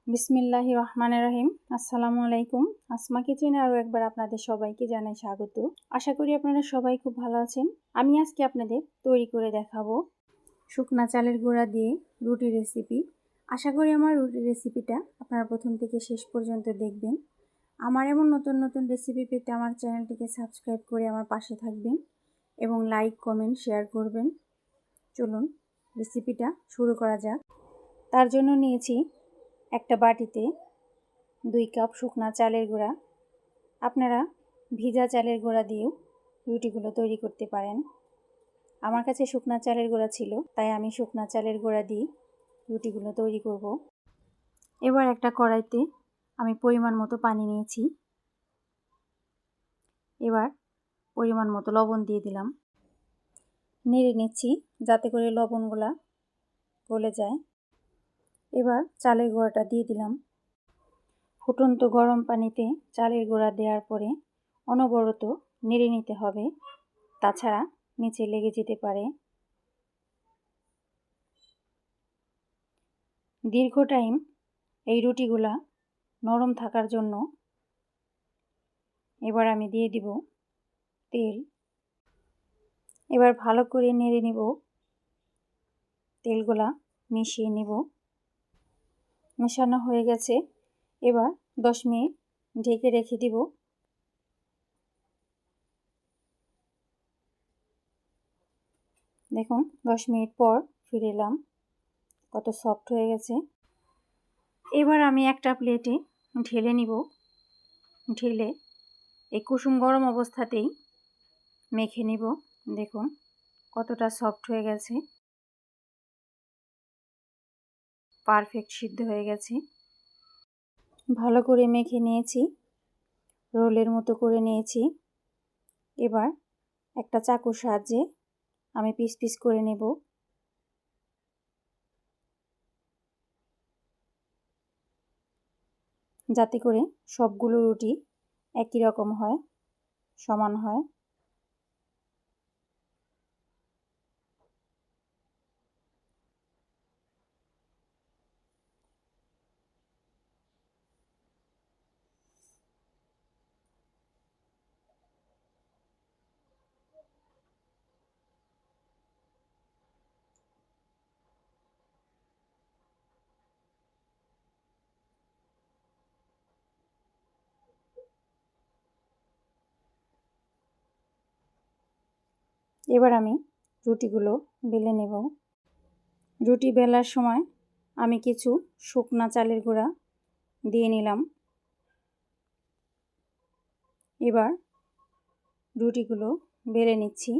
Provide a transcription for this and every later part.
বিসমিল্লাহির রহমানির রহিম। আসসালামু আলাইকুম। আসমা কিচেনে আরও একবার আপনাদের সবাইকে জানাই স্বাগত। আশা করি আপনারা সবাই খুব ভালো আছেন। আমি আজকে আপনাদের তৈরি করে দেখাবো শুকনা চালের গুঁড়া দিয়ে রুটি রেসিপি। আশা করি আমার রুটি রেসিপিটা আপনারা প্রথম থেকে শেষ পর্যন্ত দেখবেন। আমার এমন নতুন নতুন রেসিপি পেতে আমার চ্যানেলটিকে সাবস্ক্রাইব করে আমার পাশে থাকবেন এবং লাইক, কমেন্ট, শেয়ার করবেন। চলুন রেসিপিটা শুরু করা যাক। তার জন্য নিয়েছি একটা বাটিতে 2 কাপ শুকনা চালের গুঁড়া। আপনারা ভিজা চালের গুঁড়া দিয়েও রুটিগুলো তৈরি করতে পারেন। আমার কাছে শুকনা চালের গুঁড়া ছিল, তাই আমি শুকনা চালের গুঁড়া দিয়ে রুটিগুলো তৈরি করব। এবার একটা কড়াইতে আমি পরিমাণ মতো পানি নিয়েছি। এবার পরিমাণ মতো লবণ দিয়ে দিলাম। নেড়ে নিচ্ছি যাতে করে লবণগুলা গলে যায়। এবার চালের গুঁড়াটা দিয়ে দিলাম। ফুটন্ত গরম পানিতে চালের গুঁড়া দেওয়ার পরে অনবরত নেড়ে নিতে হবে, তাছাড়া নিচে লেগে যেতে পারে। দীর্ঘ টাইম এই রুটিগুলা নরম থাকার জন্য এবার আমি দিয়ে দিব তেল। এবার ভালো করে নেড়ে নিব, তেলগুলা মিশিয়ে নিব। মেশানো হয়ে গেছে। এবার 10 মিনিট ঢেকে রেখে দিব। দেখুন 10 মিনিট পর ফিরে এলাম, কত সফট হয়ে গেছে। এবার আমি একটা প্লেটে ঢেলে নিব। ঢেলে এই কুসুম গরম অবস্থাতেই মেখে নিব। দেখুন কতটা সফট হয়ে গেছে, পারফেক্ট সিদ্ধ হয়ে গেছে। ভালো করে মেখে নিয়েছি, রোলের মতো করে নিয়েছি। এবার একটা চাকুর সাহায্যে আমি পিস পিস করে নেব। যাতে করে সবগুলো রুটি একই রকম হয়, সমান হয়। এবার আমি রুটিগুলো বেলে নেব। রুটি বেলার সময় আমি কিছু শুকনা চালের গুঁড়া দিয়ে নিলাম। এবার রুটিগুলো বেলে নিচ্ছি।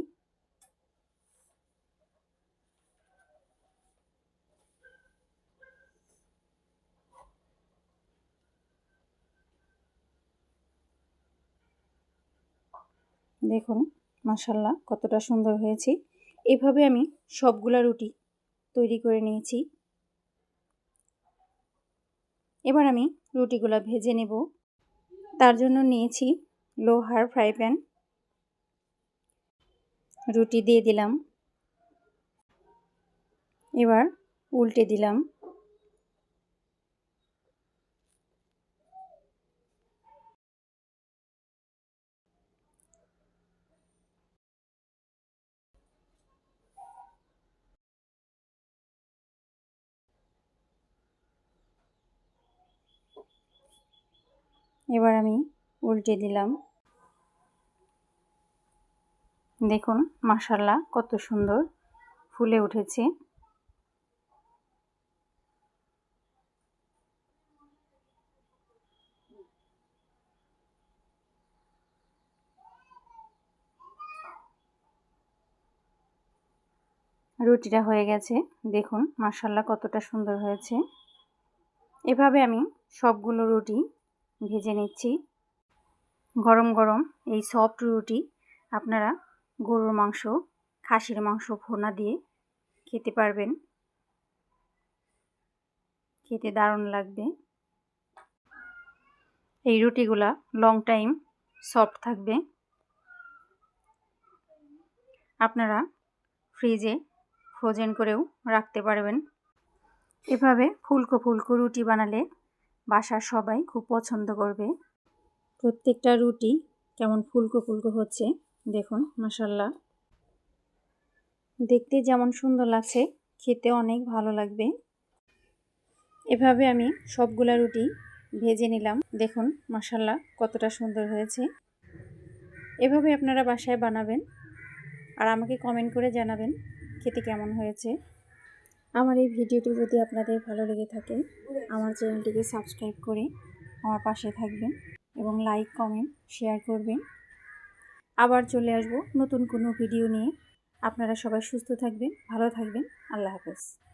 দেখুন মাশাআল্লাহ কতটা সুন্দর হয়েছে। এভাবে আমি সবগুলা রুটি তৈরি করে নিয়েছি। এবার আমি রুটিগুলা ভেজে নেব। তার জন্য নিয়েছি লোহার ফ্রাই প্যান। রুটি দিয়ে দিলাম। এবার উল্টে দিলাম। এবার আমি উল্টে দিলাম। দেখুন মাশাআল্লাহ কত সুন্দর ফুলে উঠেছে। রুটিটা হয়ে গেছে। দেখুন মাশাআল্লাহ কতটা সুন্দর হয়েছে। এভাবে আমি সবগুলো রুটি ভেজে নিচ্ছি। গরম গরম এই সফট রুটি আপনারা গরুর মাংস, খাসির মাংস ভুনা দিয়ে খেতে পারবেন। খেতে দারুণ লাগবে। এই রুটিগুলা লং টাইম সফট থাকবে। আপনারা ফ্রিজে ফ্রোজেন করেও রাখতে পারবেন। এভাবে ফুলকো ফুলকো রুটি বানালে বাসার সবাই খুব পছন্দ করবে। প্রত্যেকটা রুটি কেমন ফুলকো ফুলকো হচ্ছে দেখুন, মাশাআল্লাহ। দেখতে যেমন সুন্দর লাগছে, খেতে অনেক ভালো লাগবে। এভাবে আমি সবগুলা রুটি ভেজে নিলাম। দেখুন মাশাআল্লাহ কতটা সুন্দর হয়েছে। এভাবে আপনারা বাসায় বানাবেন আর আমাকে কমেন্ট করে জানাবেন খেতে কেমন হয়েছে। আমার এই ভিডিওটি যদি আপনাদের ভালো লেগে থাকে, আমার চ্যানেলটিকে সাবস্ক্রাইব করে আমার পাশে থাকবেন এবং লাইক, কমেন্ট, শেয়ার করবেন। আবার চলে আসব নতুন কোনো ভিডিও নিয়ে। আপনারা সবাই সুস্থ থাকবেন, ভালো থাকবেন। আল্লাহ হাফেজ।